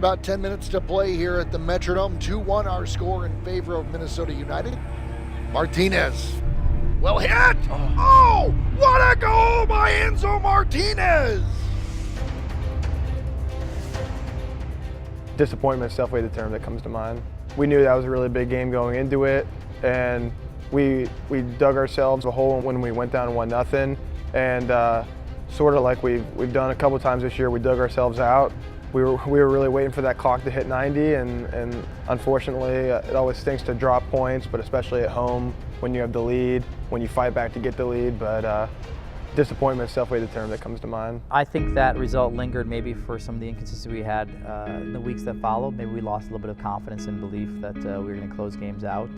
about 10 minutes to play here at the Metrodome. 2-1 our score in favor of Minnesota United. Martinez. Well hit! Oh, what a goal by Enzo Martinez! Disappointment is definitely the term that comes to mind. We knew that was a really big game going into it, and we dug ourselves a hole when we went down 1-0, and sort of like we've done a couple times this year, we dug ourselves out. We were really waiting for that clock to hit 90, and unfortunately, it always stinks to drop points, but especially at home when you have the lead, when you fight back to get the lead. But disappointment is definitely the term that comes to mind. I think that result lingered maybe for some of the inconsistency we had in the weeks that followed. Maybe we lost a little bit of confidence and belief that we were going to close games out.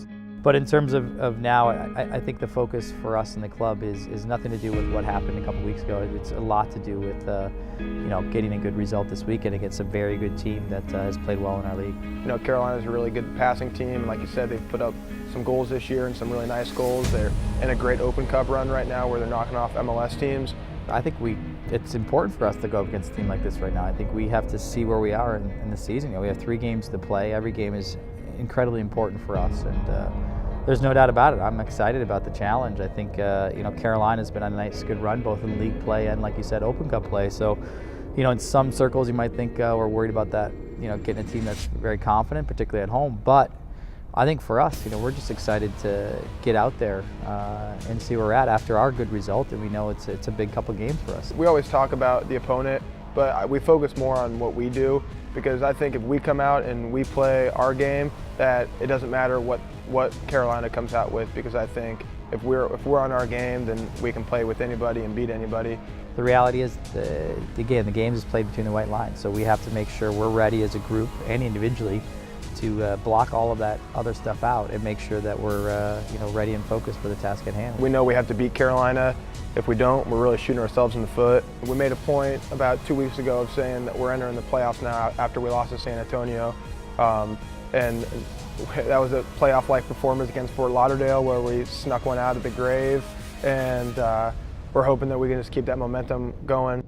But in terms of now, I think the focus for us in the club is nothing to do with what happened a couple weeks ago. It's a lot to do with getting a good result this weekend against a very good team that has played well in our league. You know, Carolina's a really good passing team, and like you said, they've put up some goals this year and some really nice goals. They're in a great Open Cup run right now where they're knocking off MLS teams. I think it's important for us to go up against a team like this right now. I think we have to see where we are in the season. You know, we have 3 games to play. Every game is incredibly important for us, and there's no doubt about it. I'm excited about the challenge. I think Carolina's been on a nice, good run, both in league play and, like you said, Open Cup play. So, in some circles you might think we're worried about that, getting a team that's very confident, particularly at home. But I think for us, we're just excited to get out there and see where we're at after our good result, and we know it's a big couple games for us. We always talk about the opponent, but we focus more on what we do, because I think if we come out and we play our game, that it doesn't matter what Carolina comes out with, because I think if we're on our game, then we can play with anybody and beat anybody. The reality is, the game is played between the white lines, so we have to make sure we're ready as a group and individually to block all of that other stuff out and make sure that we're ready and focused for the task at hand. We know we have to beat Carolina. If we don't, we're really shooting ourselves in the foot. We made a point about 2 weeks ago of saying that we're entering the playoffs now after we lost to San Antonio. And that was a playoff-like performance against Fort Lauderdale where we snuck one out of the grave. And we're hoping that we can just keep that momentum going